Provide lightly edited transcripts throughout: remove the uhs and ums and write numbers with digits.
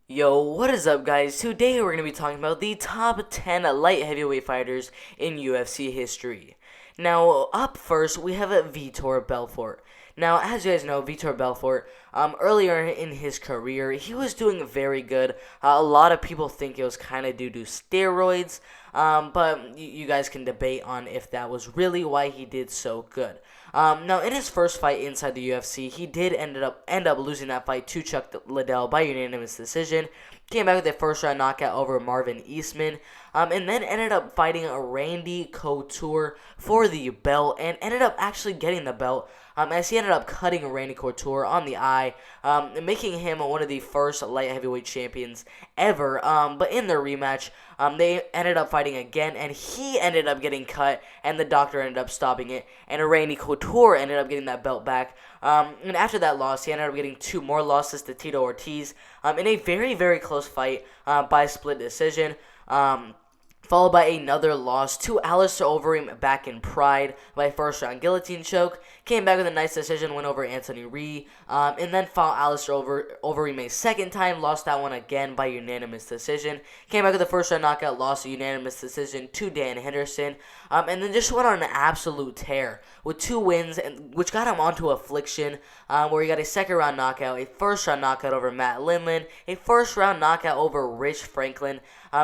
Yo, what is up, guys? Today we're going to be talking about the top 10 light heavyweight fighters in UFC history. Now, up first, we have Vitor Belfort. Now, as you guys know, Vitor Belfort, earlier in his career, he was doing very good. A lot of people think it was kind of due to steroids, but you guys can debate on if that was really why he did so good. Now, in his first fight inside the UFC, he did end up losing that fight to Chuck Liddell by unanimous decision. Came back with a first round knockout over Marvin Eastman, and then ended up fighting Randy Couture for the belt, and ended up actually getting the belt. As he ended up cutting Randy Couture on the eye, making him one of the first light heavyweight champions ever. But in their rematch, they ended up fighting again, and he ended up getting cut, and the doctor ended up stopping it, and Randy Couture ended up getting that belt back. And after that loss, he ended up getting two more losses to Tito Ortiz in a very, very close fight by split decision. Followed by another loss to Alistair Overeem back in Pride by first round guillotine choke. Came back with a nice decision win over Anthony Ree, and then fought Alistair Overeem a second time, lost that one again by unanimous decision. Came back with a first round knockout, lost a unanimous decision to Dan Henderson, and then just went on an absolute tear with two wins, which got him onto Affliction, where he got a second round knockout, a first round knockout over Matt Lindland, a first round knockout over Rich Franklin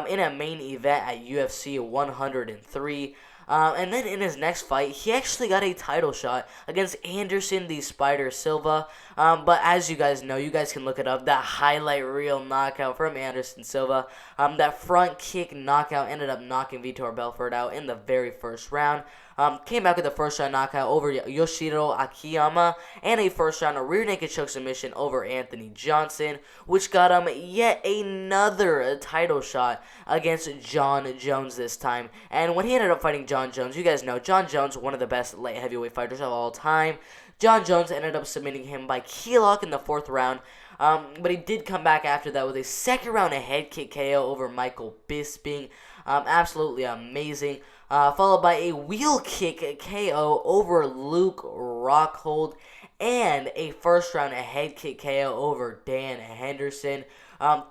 in a main event at UFC 103. And then in his next fight, he actually got a title shot against Anderson the Spider Silva. But as you guys know, you guys can look it up, that highlight reel knockout from Anderson Silva. That front kick knockout ended up knocking Vitor Belfort out in the very first round. Came back with a first round knockout over Yoshiro Akiyama and a first round rear naked choke submission over Anthony Johnson, which got him yet another title shot against Jon Jones this time. And when he ended up fighting Jon Jones, you guys know Jon Jones, one of the best light heavyweight fighters of all time. Jon Jones ended up submitting him by key lock in the fourth round. But he did come back after that with a second round head kick KO over Michael Bisping. Absolutely amazing. Followed by a wheel kick KO over Luke Rockhold, and a first round head kick KO over Dan Henderson.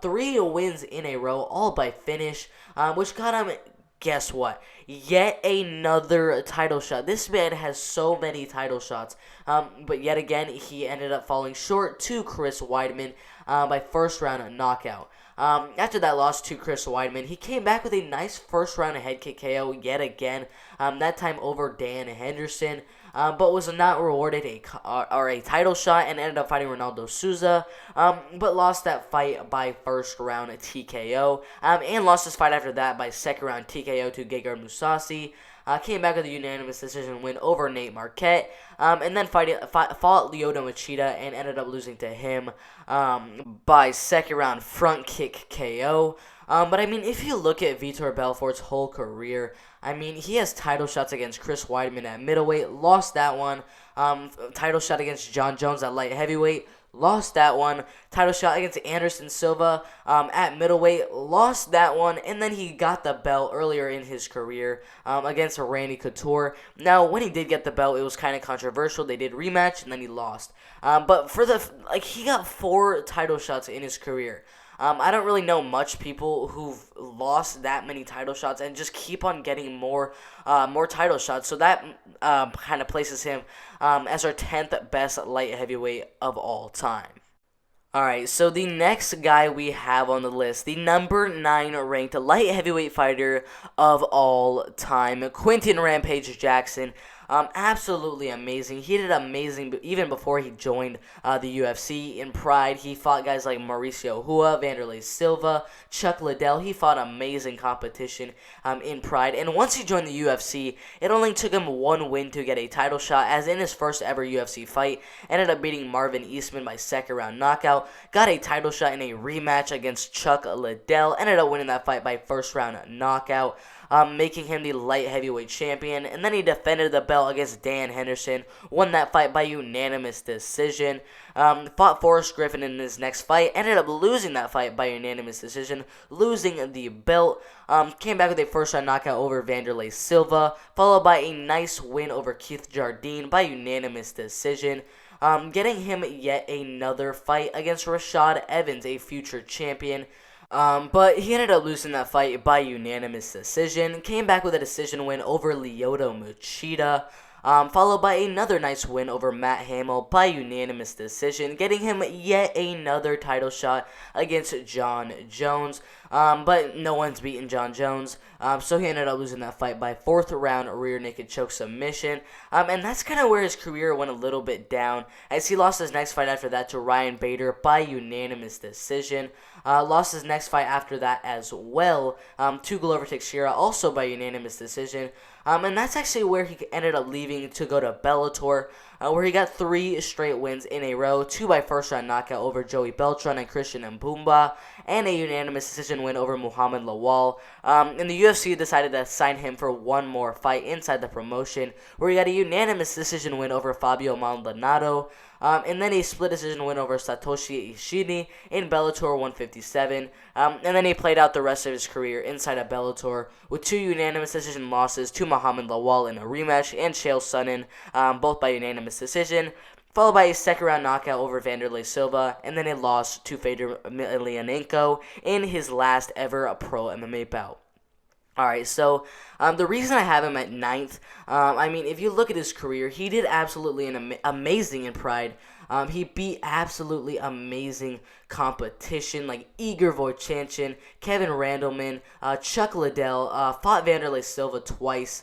Three wins in a row, all by finish, which got him, guess what? Yet another title shot. This man has so many title shots. But yet again, he ended up falling short to Chris Weidman by first round knockout. After that loss to Chris Weidman, he came back with a nice first round head kick KO yet again, that time over Dan Henderson, but was not rewarded a title shot and ended up fighting Ronaldo Souza, but lost that fight by first round TKO, and lost his fight after that by second round TKO to Gegard Mousasi. Came back with a unanimous decision win over Nate Marquette, and then fought Lyoto Machida and ended up losing to him by second round front kick KO. But I mean, if you look at Vitor Belfort's whole career, I mean, he has title shots against Chris Weidman at middleweight, lost that one. Title shot against Jon Jones at light heavyweight, lost that one. Title shot against Anderson Silva at middleweight, lost that one. And then he got the belt earlier in his career against Randy Couture. Now, when he did get the belt, it was kind of controversial. They did rematch, and then he lost. But for he got 4 title shots in his career. I don't really know much people who've lost that many title shots and just keep on getting more title shots. So that kind of places him as our 10th best light heavyweight of all time. Alright, so the next guy we have on the list, the number 9 ranked light heavyweight fighter of all time, Quinton Rampage Jackson. Absolutely amazing. He did amazing even before he joined the UFC. In Pride, he fought guys like Mauricio Rua, Vanderlei Silva, Chuck Liddell. He fought amazing competition in Pride. And once he joined the UFC, it only took him one win to get a title shot, as in his first ever UFC fight, ended up beating Marvin Eastman by second round knockout, got a title shot in a rematch against Chuck Liddell, ended up winning that fight by first round knockout. Making him the light heavyweight champion, and then he defended the belt against Dan Henderson, won that fight by unanimous decision, fought Forrest Griffin in his next fight, ended up losing that fight by unanimous decision, losing the belt, came back with a first round knockout over Vanderlei Silva, followed by a nice win over Keith Jardine by unanimous decision. getting him yet another fight against Rashad Evans, a future champion. But he ended up losing that fight by unanimous decision. Came back with a decision win over Lyoto Machida. Followed by another nice win over Matt Hamill by unanimous decision, getting him yet another title shot against Jon Jones. But no one's beaten Jon Jones, so he ended up losing that fight by 4th round rear naked choke submission. And that's kind of where his career went a little bit down, as he lost his next fight after that to Ryan Bader by unanimous decision. Lost his next fight after that as well to Glover Teixeira, also by unanimous decision. And that's actually where he ended up leaving to go to Bellator, where he got 3 straight wins in a row, 2 by first round knockout over Joey Beltran and Christian Mbumba, and a unanimous decision win over Muhammad Lawal. And the UFC decided to sign him for one more fight inside the promotion, where he got a unanimous decision win over Fabio Maldonado. And then a split decision win over Satoshi Ishii in Bellator 157. And then he played out the rest of his career inside of Bellator with 2 unanimous decision losses to Muhammad Lawal in a rematch and Chael Sonnen, both by unanimous decision, followed by a second round knockout over Vanderlei Silva, and then a loss to Fedor Emelianenko in his last ever pro MMA bout. Alright, so the reason I have him at 9th, if you look at his career, he did absolutely amazing in Pride. He beat absolutely amazing competition like Igor Vovchanchyn, Kevin Randleman, Chuck Liddell, fought Vanderlei Silva twice,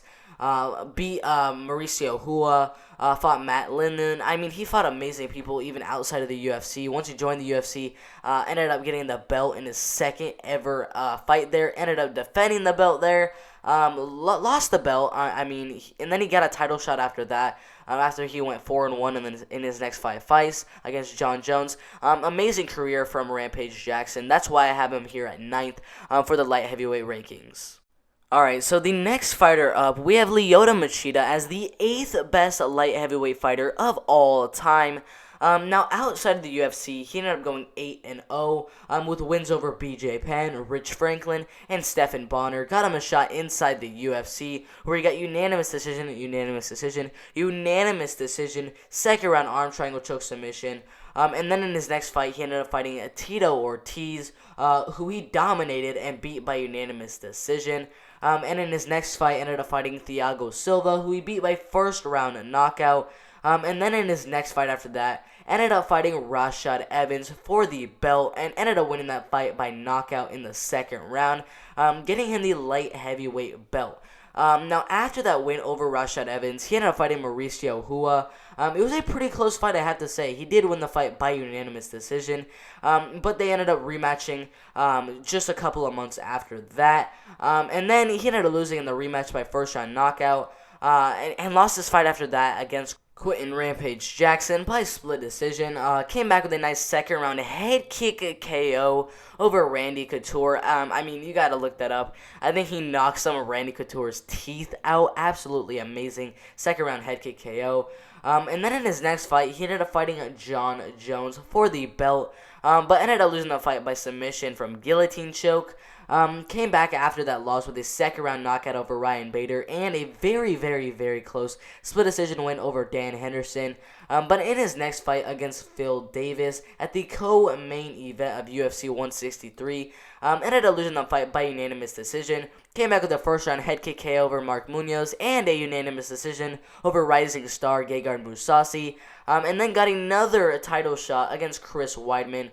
beat Mauricio Rua, fought Matt Linden. He fought amazing people even outside of the UFC. Once he joined the UFC, ended up getting the belt in his second ever fight there. Ended up defending the belt there. Lost the belt. And then he got a title shot after that. After he went 4-1 in his next 5 fights against Jon Jones. Amazing career from Rampage Jackson. That's why I have him here at 9th for the light heavyweight rankings. Alright, so the next fighter up, we have Lyoto Machida as the 8th best light heavyweight fighter of all time. Now, outside of the UFC, he ended up going 8-0 with wins over BJ Penn, Rich Franklin, and Stephan Bonner. Got him a shot inside the UFC, where he got unanimous decision, second round arm triangle choke submission. And then in his next fight, he ended up fighting Tito Ortiz, who he dominated and beat by unanimous decision. And in his next fight, ended up fighting Thiago Silva, who he beat by first round knockout. And then in his next fight after that, ended up fighting Rashad Evans for the belt and ended up winning that fight by knockout in the second round, getting him the light heavyweight belt. Now, after that win over Rashad Evans, he ended up fighting Mauricio Rua. It was a pretty close fight, I have to say. He did win the fight by unanimous decision, but they ended up rematching just a couple of months after that. And then he ended up losing in the rematch by first round knockout and lost his fight after that against Quinton Rampage Jackson by split decision. Came back with a nice second round head kick KO over Randy Couture. You gotta look that up. I think he knocked some of Randy Couture's teeth out. Absolutely amazing second round head kick KO. And then in his next fight, he ended up fighting Jon Jones for the belt, but ended up losing the fight by submission from guillotine choke. Came back after that loss with a second round knockout over Ryan Bader and a very, very, very close split decision win over Dan Henderson. But in his next fight against Phil Davis at the co-main event of UFC 163, ended up losing the fight by unanimous decision. Came back with a first round head kick KO over Mark Munoz and a unanimous decision over rising star Gegard Mousasi. And then got another title shot against Chris Weidman,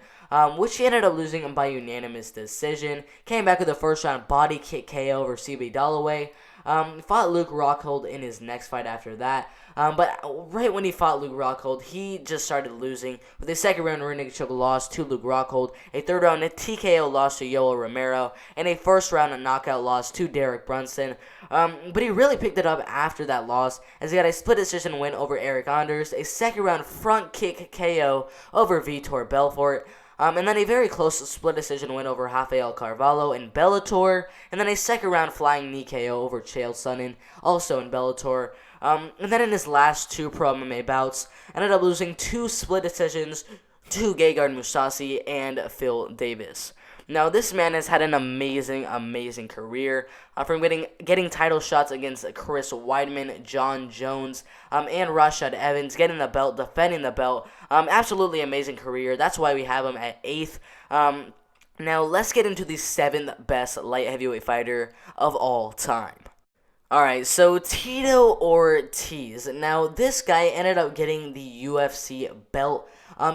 which he ended up losing by unanimous decision. Came back with a first round body kick KO over CB Dalloway. Fought Luke Rockhold in his next fight after that. But right when he fought Luke Rockhold, he just started losing with a second round rear naked choke loss to Luke Rockhold, a third round TKO loss to Yoel Romero, and a first round knockout loss to Derek Brunson. But he really picked it up after that loss, as he got a split decision win over Eric Anders, a second round front kick KO over Vitor Belfort. And then a very close split decision win over Rafael Carvalho in Bellator, and then a second round flying knee KO over Chael Sonnen, also in Bellator. And then in his last 2 pro MMA bouts, ended up lusing 2 split decisions to Gegard Mousasi and Phil Davis. Now, this man has had an amazing career, from getting title shots against Chris Weidman, Jon Jones, and Rashad Evans, getting the belt, defending the belt. Absolutely amazing career. That's why we have him at 8th. Now, let's get into the 7th best light heavyweight fighter of all time. Alright, so Tito Ortiz. Now, this guy ended up getting the UFC belt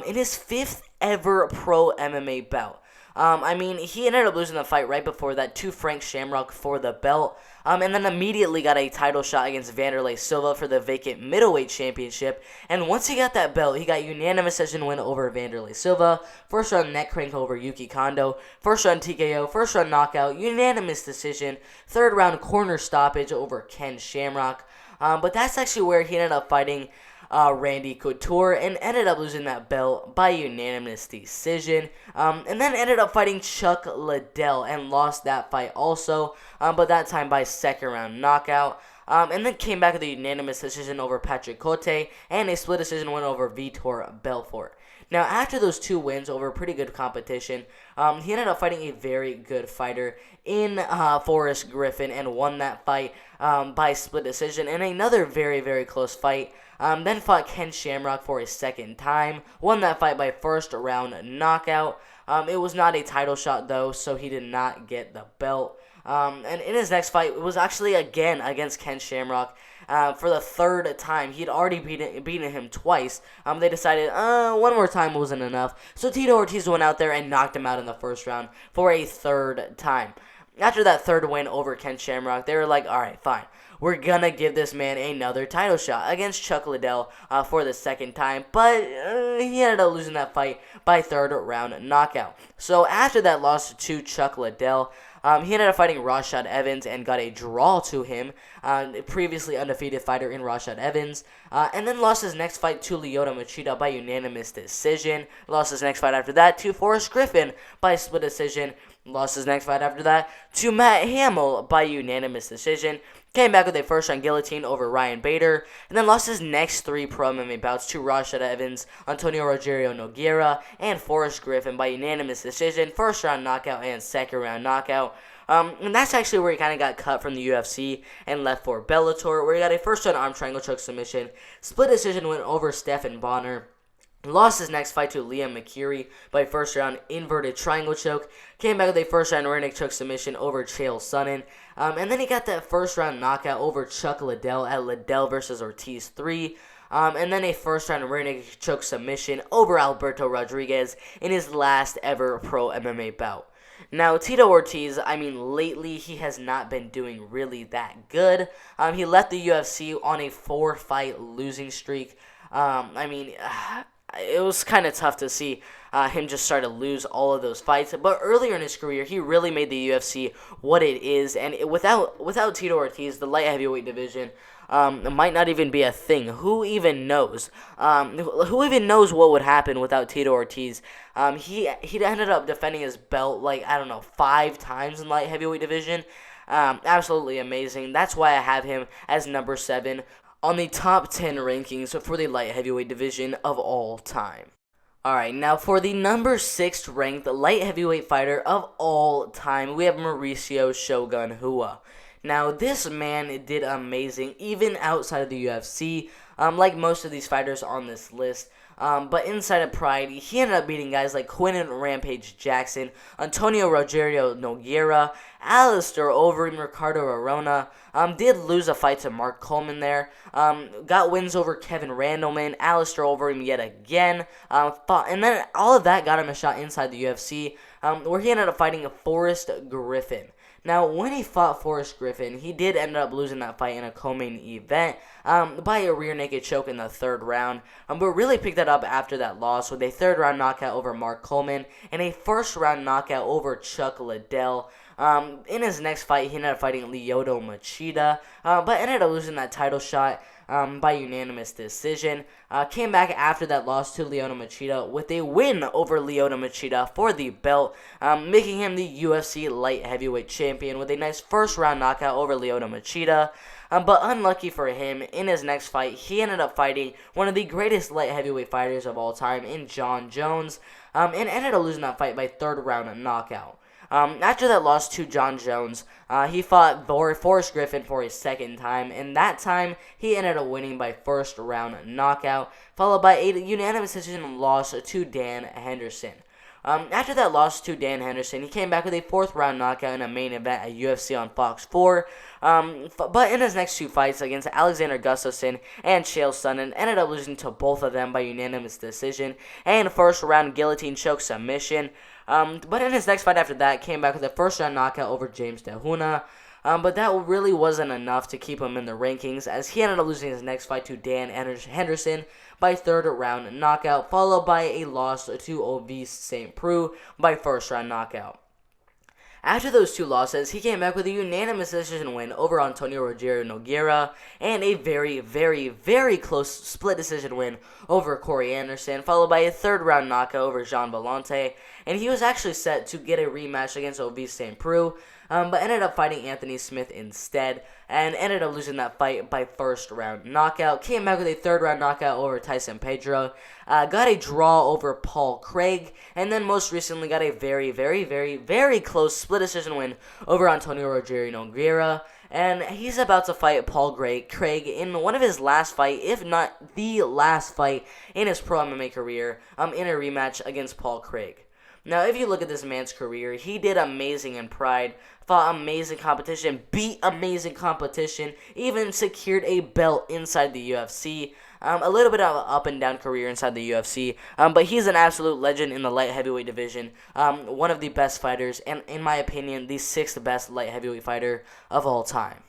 in his 5th ever pro MMA bout. He ended up losing the fight right before that to Frank Shamrock for the belt, and then immediately got a title shot against Vanderlei Silva for the vacant middleweight championship. And once he got that belt, he got unanimous decision win over Vanderlei Silva, first round neck crank over Yuki Kondo, first round TKO, first round knockout, unanimous decision, third round corner stoppage over Ken Shamrock. But that's actually where he ended up fighting Randy Couture and ended up losing that belt by unanimous decision, and then ended up fighting Chuck Liddell and lost that fight also, but that time by second round knockout, and then came back with a unanimous decision over Patrick Cote and a split decision win over Vitor Belfort. Now, after those 2 wins over pretty good competition, he ended up fighting a very good fighter in Forrest Griffin and won that fight by split decision in another very close fight. Then fought Ken Shamrock for a second time, won that fight by first round knockout. It was not a title shot though, so he did not get the belt. And in his next fight, it was actually again against Ken Shamrock for the 3rd time. He'd already beaten him twice. They decided one more time wasn't enough, so Tito Ortiz went out there and knocked him out in the first round for a 3rd time. After that 3rd win over Ken Shamrock, they were like, alright, fine. We're gonna give this man another title shot against Chuck Liddell for the 2nd time, but he ended up losing that fight by 3rd round knockout. So after that loss to Chuck Liddell, he ended up fighting Rashad Evans and got a draw to him, previously undefeated fighter in Rashad Evans, and then lost his next fight to Lyoto Machida by unanimous decision. Lost his next fight after that to Forrest Griffin by split decision. Lost his next fight after that to Matt Hamill by unanimous decision. Came back with a first round guillotine over Ryan Bader, and then lost his next 3 pro MMA bouts to Rashad Evans, Antonio Rogerio Nogueira, and Forrest Griffin by unanimous decision, first round knockout and second round knockout. And that's actually where he kind of got cut from the UFC and left for Bellator, where he got a first round arm triangle choke submission, split decision win over Stephan Bonner. Lost his next fight to Liam McCurry by first round inverted triangle choke. Came back with a first round rear neck choke submission over Chael Sonnen. And then he got that first round knockout over Chuck Liddell at Liddell vs. Ortiz 3. And then a first round rear neck choke submission over Alberto Rodriguez in his last ever pro MMA bout. Now, Tito Ortiz, lately he has not been doing really that good. He left the UFC on a 4-fight losing streak. It was kind of tough to see him just start to lose all of those fights. But earlier in his career, he really made the UFC what it is. And without Tito Ortiz, the light heavyweight division might not even be a thing. Who even knows? Who even knows what would happen without Tito Ortiz? He ended up defending his belt 5 times in light heavyweight division. Absolutely amazing. That's why I have him as number 7 on the top 10 rankings for the light heavyweight division of all time. Alright, now for the number 6 ranked light heavyweight fighter of all time, we have Mauricio Shogun Rua. Now, this man did amazing, even outside of the UFC, like most of these fighters on this list. But inside of Pride, he ended up beating guys like Quinton Rampage Jackson, Antonio Rogerio Nogueira, Alistair Overeem, Ricardo Arona. Did lose a fight to Mark Coleman there. Got wins over Kevin Randleman, Alistair Overeem yet again. And then all of that got him a shot inside the UFC, where he ended up fighting Forrest Griffin. Now, when he fought Forrest Griffin, he did end up losing that fight in a co-main event by a rear naked choke in the 3rd round, but really picked that up after that loss with a 3rd round knockout over Mark Coleman and a 1st round knockout over Chuck Liddell. In his next fight, he ended up fighting Lyoto Machida, but ended up losing that title shot by unanimous decision. Came back after that loss to Lyoto Machida with a win over Lyoto Machida for the belt, making him the UFC light heavyweight champion with a nice first round knockout over Lyoto Machida. But unlucky for him, in his next fight, he ended up fighting one of the greatest light heavyweight fighters of all time in Jon Jones, and ended up losing that fight by third round knockout. After that loss to Jon Jones, he fought Forrest Griffin for his second time, and that time he ended up winning by first round knockout, followed by a unanimous decision loss to Dan Henderson. After that loss to Dan Henderson, he came back with a fourth round knockout in a main event at UFC on Fox 4. But in his next two fights against Alexander Gustafsson and Chael Sonnen, ended up losing to both of them by unanimous decision and first round guillotine choke submission. But in his next fight after that, came back with a first round knockout over James DeHuna. But that really wasn't enough to keep him in the rankings, as he ended up losing his next fight to Dan Henderson by third round knockout, followed by a loss to Ovis St. Preux by first round knockout. After those two losses, he came back with a unanimous decision win over Antonio Rogerio Nogueira and a very, very, very close split decision win over Corey Anderson, followed by a third round knockout over Jean Vellante, and he was actually set to get a rematch against Ovis St. Preux, but ended up fighting Anthony Smith instead, and ended up losing that fight by first round knockout. Came back with a third round knockout over Tyson Pedro, got a draw over Paul Craig, and then most recently got a very, very, very, very close split decision win over Antonio Rogerio Nogueira. And he's about to fight Paul Craig in one of his last fight, if not the last fight in his pro MMA career, in a rematch against Paul Craig. Now, if you look at this man's career, he did amazing in Pride, fought amazing competition, beat amazing competition, even secured a belt inside the UFC. A little bit of an up and down career inside the UFC, but he's an absolute legend in the light heavyweight division. One of the best fighters, and in my opinion, the sixth best light heavyweight fighter of all time.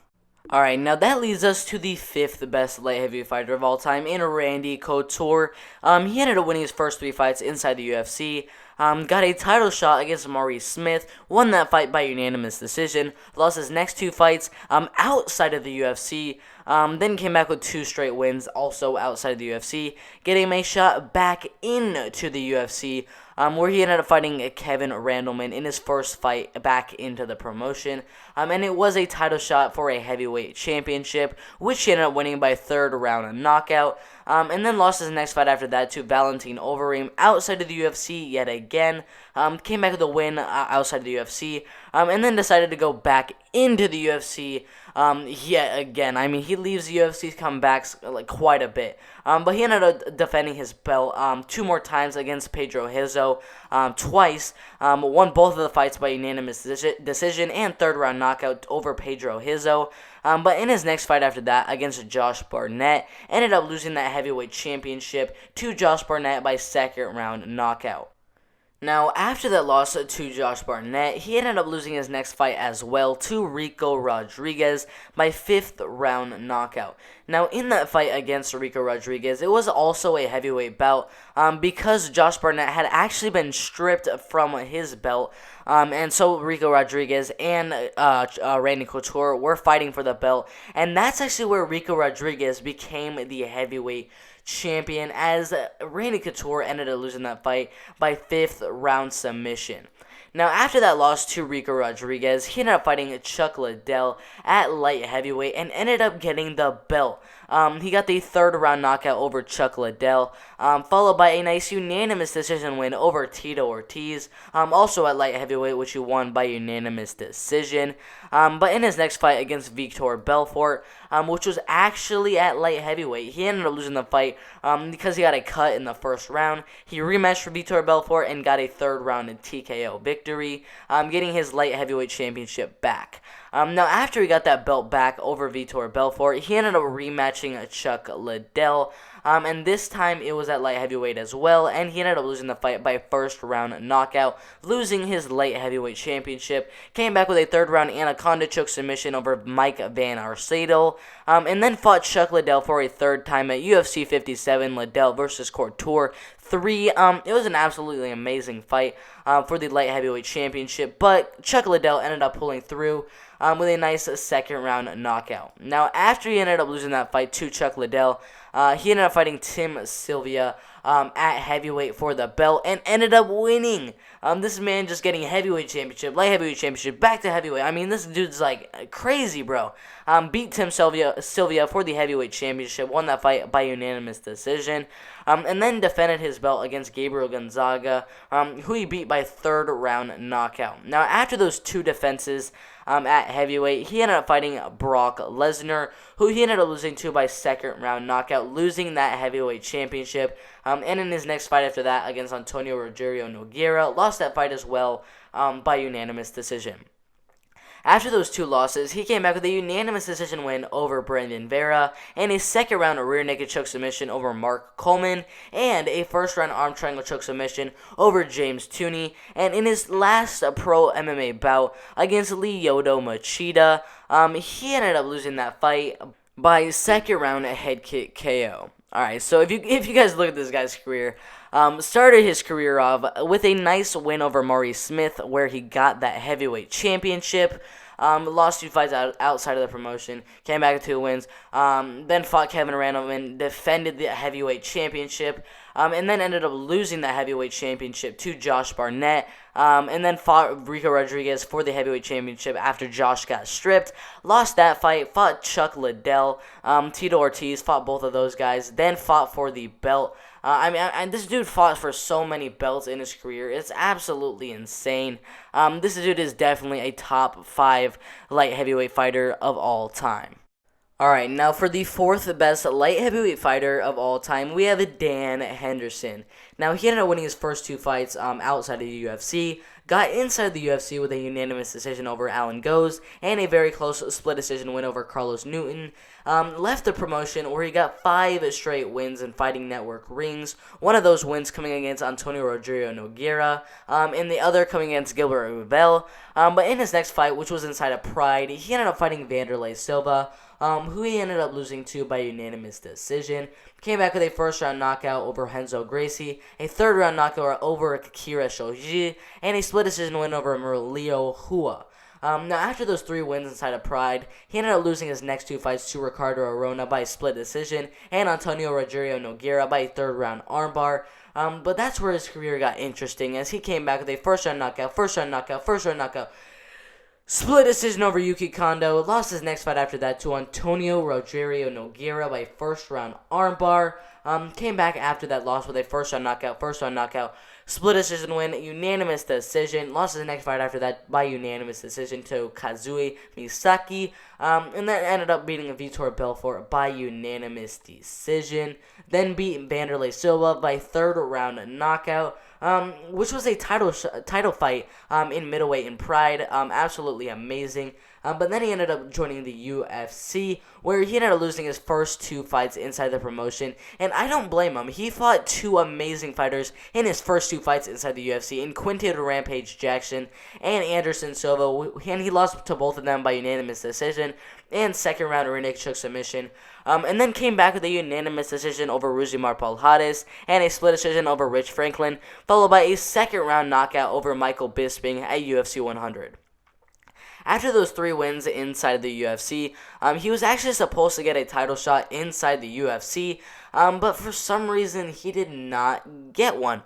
Alright, now that leads us to the fifth best light heavyweight fighter of all time in Randy Couture. He ended up winning his first three fights inside the UFC. Got a title shot against Maurice Smith, won that fight by unanimous decision, lost his next two fights outside of the UFC, then came back with two straight wins also outside of the UFC, getting a shot back into the UFC, where he ended up fighting Kevin Randleman in his first fight back into the promotion, and it was a title shot for a heavyweight championship, which he ended up winning by third round knockout, and then lost his next fight after that to Valentin Overeem outside of the UFC yet again, came back with a win outside of the UFC, and then decided to go back into the UFC yet again. I mean, he leaves the UFC's comebacks like quite a bit, but he ended up defending his belt two more times against Pedro Rizzo, twice, won both of the fights by unanimous decision and third round knockout over Pedro Rizzo, but in his next fight after that against Josh Barnett, ended up losing that heavyweight championship to Josh Barnett by second round knockout. Now, after that loss to Josh Barnett, he ended up losing his next fight as well to Rico Rodriguez by fifth round knockout. Now, in that fight against Rico Rodriguez, it was also a heavyweight bout because Josh Barnett had actually been stripped from his belt, and so Rico Rodriguez and Randy Couture were fighting for the belt, and that's actually where Rico Rodriguez became the heavyweight champion, as Randy Couture ended up losing that fight by fifth round submission. Now, after that loss to Rico Rodriguez, he ended up fighting Chuck Liddell at light heavyweight and ended up getting the belt. He got the third round knockout over Chuck Liddell, followed by a nice unanimous decision win over Tito Ortiz, also at light heavyweight, which he won by unanimous decision. But in his next fight against Vitor Belfort, which was actually at light heavyweight, he ended up losing the fight because he got a cut in the first round. He rematched for Vitor Belfort and got a third round TKO victory, getting his light heavyweight championship back. Now, after he got that belt back over Vitor Belfort, he ended up rematching Chuck Liddell, and this time it was at light heavyweight as well, and he ended up losing the fight by first round knockout, losing his light heavyweight championship. Came back with a third round anaconda choke submission over Mike Van Arsdale, and then fought Chuck Liddell for a third time at UFC 57, Liddell versus Couture 3. It was an absolutely amazing fight for the light heavyweight championship, but Chuck Liddell ended up pulling through with a nice second round knockout. Now, after he ended up losing that fight to Chuck Liddell, he ended up fighting Tim Sylvia at heavyweight for the belt and ended up winning. This man just getting heavyweight championship, light heavyweight championship, back to heavyweight. I mean, this dude's like crazy, bro. Beat Tim Sylvia for the heavyweight championship, won that fight by unanimous decision, and then defended his belt against Gabriel Gonzaga, who he beat by third round knockout. Now, after those two defenses at heavyweight, he ended up fighting Brock Lesnar, who he ended up losing to by second round knockout, losing that heavyweight championship. And in his next fight after that against Antonio Rogerio Nogueira, lost that fight as well by unanimous decision. After those two losses, he came back with a unanimous decision win over Brandon Vera, and a second round rear naked choke submission over Mark Coleman, and a first round arm triangle choke submission over James Tooney. And in his last pro MMA bout against Lyoto Machida, he ended up losing that fight by second round head kick KO. Alright, so if you guys look at this guy's career, started his career off with a nice win over Maurice Smith, where he got that heavyweight championship. Lost 2 fights outside of the promotion, came back with 2 wins, then fought Kevin Randleman, defended the heavyweight championship, and then ended up losing that heavyweight championship to Josh Barnett, and then fought Rico Rodriguez for the heavyweight championship after Josh got stripped, lost that fight, fought Chuck Liddell, Tito Ortiz, fought both of those guys, then fought for the belt. This dude fought for so many belts in his career. It's absolutely insane. This dude is definitely a top 5 light heavyweight fighter of all time. Alright, now for the 4th best light heavyweight fighter of all time, we have Dan Henderson. Now, he ended up winning his first 2 fights outside of the UFC, got inside the UFC with a unanimous decision over Alan Goes, and a very close split decision win over Carlos Newton. Left the promotion where he got 5 straight wins in Fighting Network rings, one of those wins coming against Antonio Rogerio Nogueira, and the other coming against Gilbert Ubel. But in his next fight, which was inside of Pride, he ended up fighting Vanderlei Silva, who he ended up losing to by unanimous decision. Came back with a first-round knockout over Renzo Gracie, a third-round knockout over Kira Shoji, and a split decision win over Mauricio Shogun Rua. Now, after those 3 wins inside of Pride, he ended up losing his next 2 fights to Ricardo Arona by split decision and Antonio Rogerio Nogueira by a third-round armbar. But that's where his career got interesting, as he came back with a first-round knockout, split decision over Yuki Kondo, lost his next fight after that to Antonio Rogerio Nogueira by first-round armbar. Came back after that loss with a first-round knockout, split decision win, unanimous decision. Lost his next fight after that by unanimous decision to Kazui Misaki, and then ended up beating Vitor Belfort by unanimous decision. Then beat Vanderlei Silva by third-round knockout, which was a title fight in middleweight in Pride. Absolutely amazing. But then he ended up joining the UFC, where he ended up losing his first 2 fights inside the promotion. And I don't blame him. He fought 2 amazing fighters in his first 2 fights inside the UFC, in Quinton Rampage Jackson and Anderson Silva, and he lost to both of them by unanimous decision and second round rear naked choke submission. And then came back with a unanimous decision over Ruzimar Palhares and a split decision over Rich Franklin, followed by a second round knockout over Michael Bisping at UFC 100. After those 3 wins inside the UFC, he was actually supposed to get a title shot inside the UFC, but for some reason he did not get one.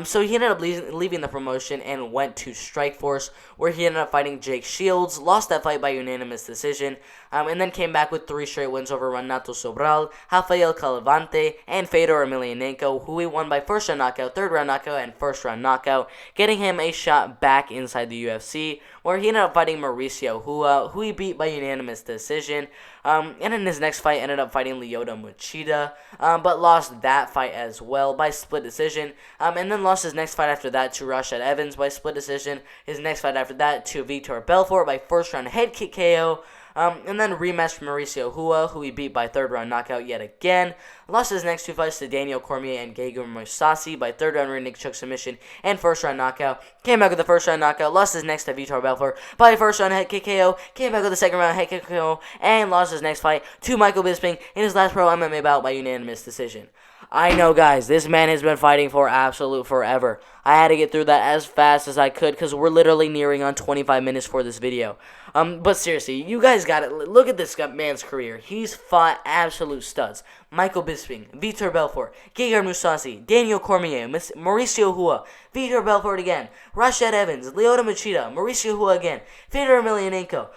So he ended up leaving the promotion and went to Strikeforce, where he ended up fighting Jake Shields, lost that fight by unanimous decision, and then came back with 3 straight wins over Renato Sobral, Rafael Calavante, and Fedor Emelianenko, who he won by first-round knockout, third-round knockout, and first-round knockout, getting him a shot back inside the UFC, where he ended up fighting Mauricio Rua, who he beat by unanimous decision, and in his next fight ended up fighting Lyoto Machida, but lost that fight as well by split decision, and then lost his next fight after that to Rashad Evans by split decision, his next fight after that to Vitor Belfort by first round head kick KO, And then rematched Mauricio Shogun, who he beat by third round knockout yet again. Lost his next 2 fights to Daniel Cormier and Gegard Mousasi by third round rear naked choke submission and first round knockout. Came back with the first round knockout. Lost his next to Vitor Belfort by first round head kick KO. Came back with the second round head kick KO and lost his next fight to Michael Bisping in his last pro MMA bout by unanimous decision. I know, guys, this man has been fighting for absolute forever. I had to get through that as fast as I could because we're literally nearing on 25 minutes for this video. But seriously, you guys got it. Look at this man's career. He's fought absolute studs. Michael Bisping, Vitor Belfort, Gegard Mousasi, Daniel Cormier, Mauricio Shogun, Vitor Belfort again, Rashad Evans, Lyoto Machida, Mauricio Shogun again, Fedor Emelianenko,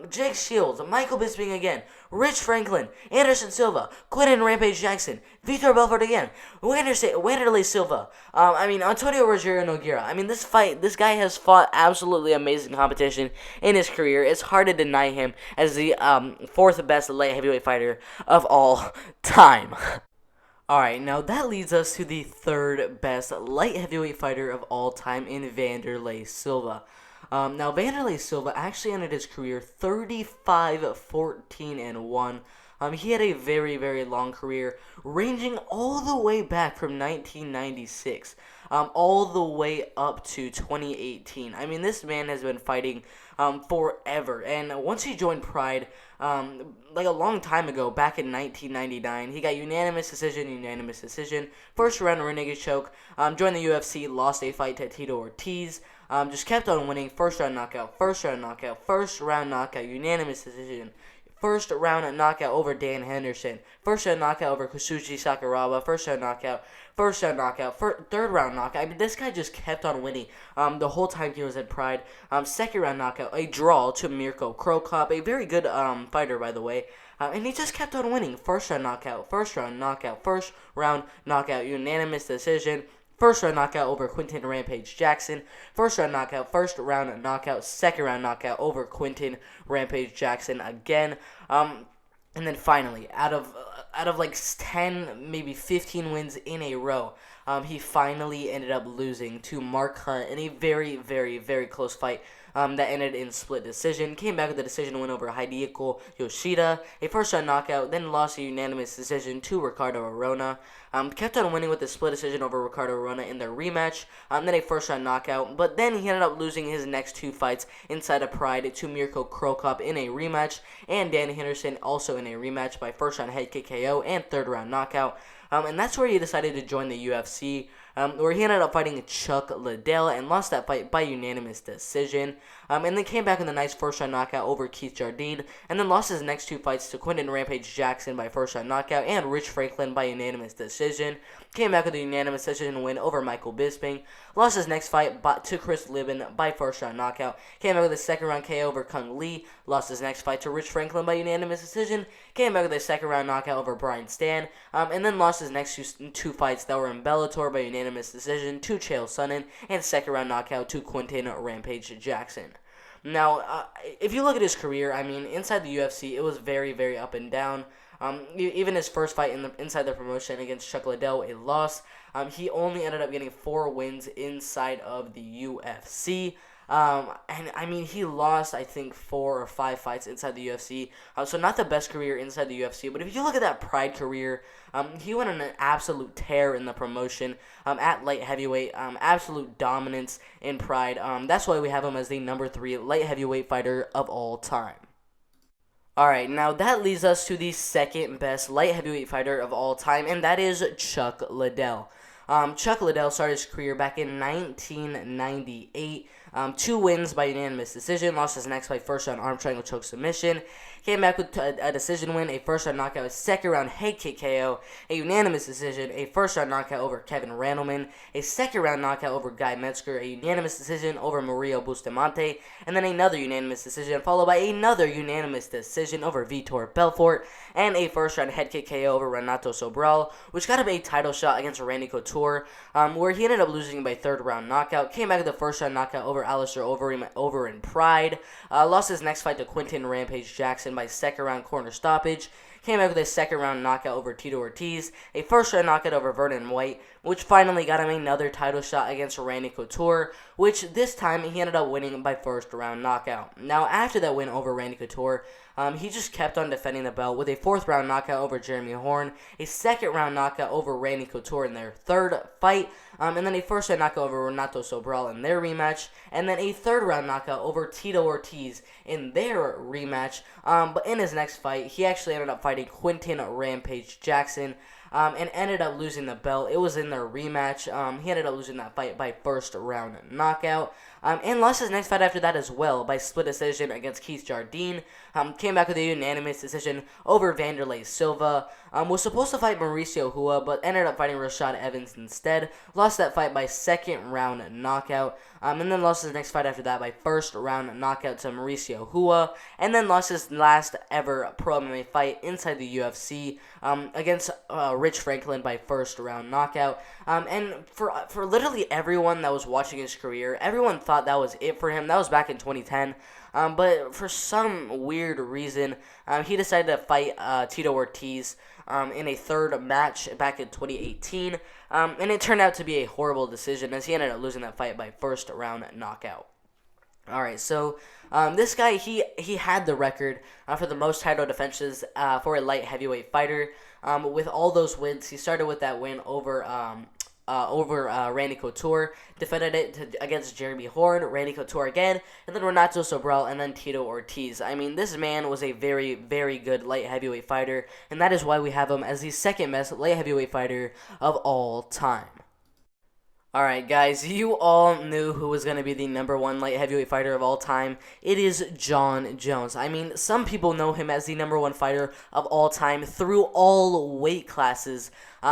Jake Shields, Michael Bisping again, Rich Franklin, Henderson Silva, Quinton Rampage Jackson, Vitor Belfort again, Vanderlei Silva, Antonio Rogerio Nogueira. This guy has fought absolutely amazing competition in his career. It's hard to deny him as the 4th best light heavyweight fighter of all time. Alright, now that leads us to the 3rd best light heavyweight fighter of all time in Vanderlei Silva. Now, Vanderlei Silva actually ended his career 35-14-1. He had a very, very long career, ranging all the way back from 1996, all the way up to 2018. This man has been fighting forever. And once he joined Pride, like a long time ago, back in 1999, he got unanimous decision, first round rear naked choke, joined the UFC, lost a fight to Tito Ortiz, just kept on winning, first round knockout, unanimous decision, first round knockout over Dan Henderson, first round knockout over Kazushi Sakuraba, first round knockout, third round knockout. This guy just kept on winning the whole time he was at Pride. Second round knockout, a draw to Mirko Cro Cop, a very good fighter, by the way. And he just kept on winning. First round knockout, unanimous decision. First round knockout over Quinton Rampage Jackson. First round knockout, second round knockout over Quinton Rampage Jackson again. And then finally, out of like 10, maybe 15 wins in a row, he finally ended up losing to Mark Hunt in a very, very, very close fight that ended in split decision. Came back with a decision win over Hideko Yoshida, a first round knockout, then lost a unanimous decision to Ricardo Arona. Kept on winning with a split decision over Ricardo Arona in their rematch, then a first round knockout, but then he ended up losing his next 2 fights inside of Pride to Mirko Cro Cop in a rematch, and Dan Henderson also in a rematch by first round head kick KO and third round knockout. And that's where he decided to join the UFC, where he ended up fighting Chuck Liddell and lost that fight by unanimous decision. And then came back with a nice first-round knockout over Keith Jardine, and then lost his next 2 fights to Quinton Rampage Jackson by first-round knockout and Rich Franklin by unanimous decision. Came back with a unanimous decision win over Michael Bisping. Lost his next fight to Chris Liben by first-round knockout. Came back with a second-round KO over Kung Lee. Lost his next fight to Rich Franklin by unanimous decision. Came back with a second-round knockout over Brian Stan. And then lost his next 2 fights that were in Bellator by unanimous decision to Chael Sonnen, and second-round knockout to Quinton Rampage Jackson. Now, if you look at his career, inside the UFC, it was very, very up and down. Even his first fight inside the promotion against Chuck Liddell, a loss. He only ended up getting 4 wins inside of the UFC. He lost, I think, 4 or 5 fights inside the UFC. So not the best career inside the UFC. But if you look at that Pride career, he went on an absolute tear in the promotion at light heavyweight. Absolute dominance in Pride. That's why we have him as the number 3 light heavyweight fighter of all time. Alright, now that leads us to the 2nd best light heavyweight fighter of all time, and that is Chuck Liddell. Chuck Liddell started his career back in 1998. 2 wins by unanimous decision. Lost his next fight first round arm triangle choke submission. Came back with a decision win, a first round knockout, a second round head kick KO, a unanimous decision, a first round knockout over Kevin Randleman, a second round knockout over Guy Metzger, a unanimous decision over Mario Bustamante, and then another unanimous decision followed by another unanimous decision over Vitor Belfort, and a first round head kick KO over Renato Sobral, which got him a title shot against Randy Couture, where he ended up losing by third round knockout. Came back with a first round knockout over Alistair over in Pride. Lost his next fight to Quinton Rampage Jackson by second round corner stoppage. Came back with a second round knockout over Tito Ortiz, a first round knockout over Vernon White, which finally got him another title shot against Randy Couture, which this time he ended up winning by first round knockout. Now, after that win over Randy Couture, he just kept on defending the belt with a fourth round knockout over Jeremy Horn, a second round knockout over Randy Couture in their third fight, and then a first round knockout over Renato Sobral in their rematch, and then a third round knockout over Tito Ortiz in their rematch. But in his next fight, he actually ended up fighting Quinton Rampage Jackson, and ended up losing the belt. It was in their rematch. He ended up losing that fight by first round knockout. And lost his next fight after that as well by split decision against Keith Jardine. Came back with a unanimous decision over Vanderlei Silva. Was supposed to fight Mauricio Rua, but ended up fighting Rashad Evans instead. Lost that fight by second round knockout. And then lost his next fight after that by first round knockout to Mauricio Rua. And then lost his last ever pro MMA fight inside the UFC against Rich Franklin by first round knockout. And for literally everyone that was watching his career, everyone thought that was it for him. That was back in 2010. But for some weird reason, he decided to fight Tito Ortiz in a third match back in 2018. And it turned out to be a horrible decision as he ended up losing that fight by first round knockout. Alright, so this guy, he had the record for the most title defenses for a light heavyweight fighter. With all those wins, he started with that win over Randy Couture, defended it against Jeremy Horn, Randy Couture again, and then Renato Sobral, and then Tito Ortiz. I mean, this man was a very, very good light heavyweight fighter, and that is why we have him as the second best light heavyweight fighter of all time. Alright guys, you all knew who was going to be the number one light heavyweight fighter of all time. It is Jon Jones. I mean, some people know him as the number one fighter of all time through all weight classes.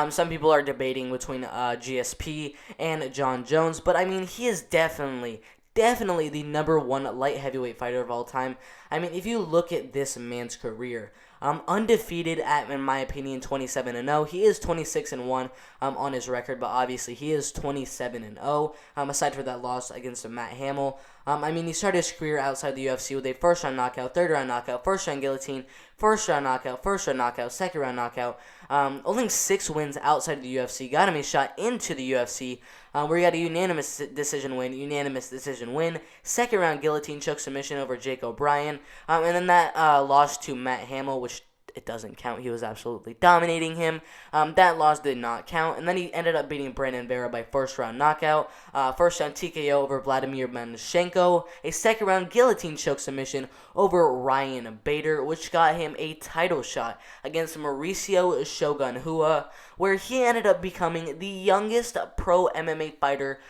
Some people are debating between GSP and Jon Jones, but I mean, he is definitely the number one light heavyweight fighter of all time. I mean, if you look at this man's career, undefeated at, in my opinion, 27-0. He is 26-1 on his record, but obviously he is 27-0. Aside from that loss against Matt Hamill. I mean, he started his career outside the UFC with a first round knockout, third round knockout, first round guillotine, first round knockout, second round knockout. Only 6 wins outside of the UFC. Got him a shot into the UFC, where he got a unanimous decision win, second round guillotine choke submission over Jake O'Brien, and then that loss to Matt Hamill, which it doesn't count. He was absolutely dominating him. That loss did not count. And then he ended up beating Brandon Vera by first round knockout. First round TKO over Vladimir Manchenko. A second round guillotine choke submission over Ryan Bader, which got him a title shot against Mauricio Shogun Rua, where he ended up becoming the youngest pro MMA fighter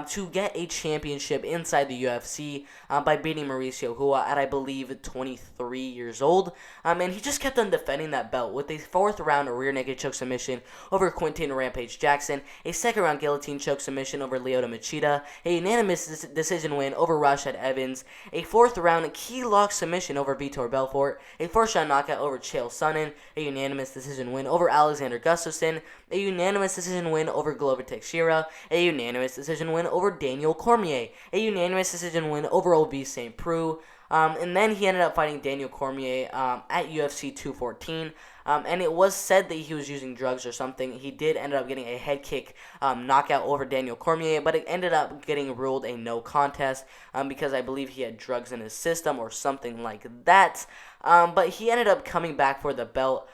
to get a championship inside the UFC by beating Mauricio Rua at, I believe, 23 years old. And he just kept on defending that belt with a fourth round rear naked choke submission over Quinton Rampage Jackson, a second round guillotine choke submission over Lyoto Machida, a unanimous decision win over Rashad Evans, a fourth round key lock submission over Vitor Belfort, a first round knockout over Chael Sonnen, a unanimous decision win over Alexander Gustafsson, a unanimous decision win over Glover Teixeira, a unanimous decision win over Daniel Cormier, a unanimous decision win over Obi St. Preux, and then he ended up fighting Daniel Cormier at UFC 214. And it was said that he was using drugs or something. He did end up getting a head kick knockout over Daniel Cormier, but it ended up getting ruled a no contest because I believe he had drugs in his system or something like that. But he ended up coming back for the belt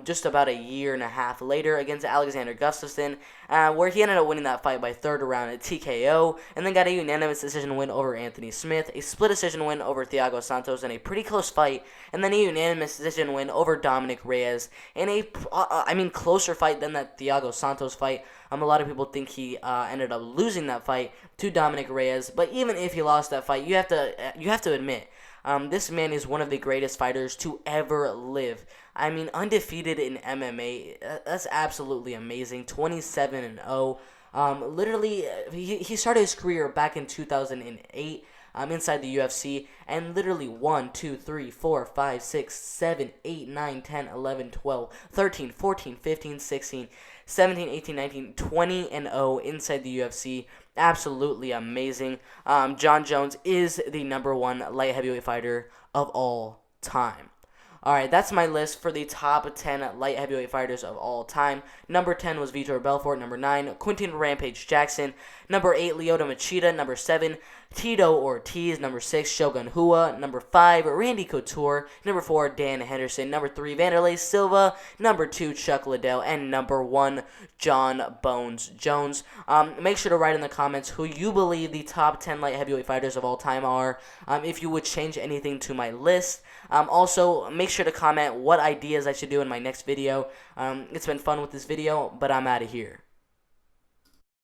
just about a year and a half later against Alexander Gustafsson, where he ended up winning that fight by third round at TKO, and then got a unanimous decision win over Anthony Smith, a split decision win over Thiago Santos in a pretty close fight, and then a unanimous decision win over Dominic Reyes in a, closer fight than that Thiago Santos fight. A lot of people think he ended up losing that fight to Dominic Reyes, but even if he lost that fight, you have to admit, this man is one of the greatest fighters to ever live. I mean, undefeated in MMA, that's absolutely amazing. 27-0. Literally, he started his career back in 2008 inside the UFC, and literally 1, 2, 3, 4, 5, 6, 7, 8, 9, 10, 11, 12, 13, 14, 15, 16, 17, 18, 19, 20-0 inside the UFC. Absolutely amazing. Jon Jones is the number one light heavyweight fighter of all time. Alright, that's my list for the top 10 light heavyweight fighters of all time. Number 10 was Vitor Belfort. Number 9, Quinton Rampage Jackson. Number 8, Lyoto Machida. Number 7, Tito Ortiz. Number 6, Shogun Rua. Number 5, Randy Couture. Number 4, Dan Henderson. Number 3, Vanderlei Silva. Number 2, Chuck Liddell. And number 1, Jon Jones. Make sure to write in the comments who you believe the top 10 light heavyweight fighters of all time are. If you would change anything to my list. Also, make sure to comment what ideas I should do in my next video. It's been fun with this video, but I'm out of here.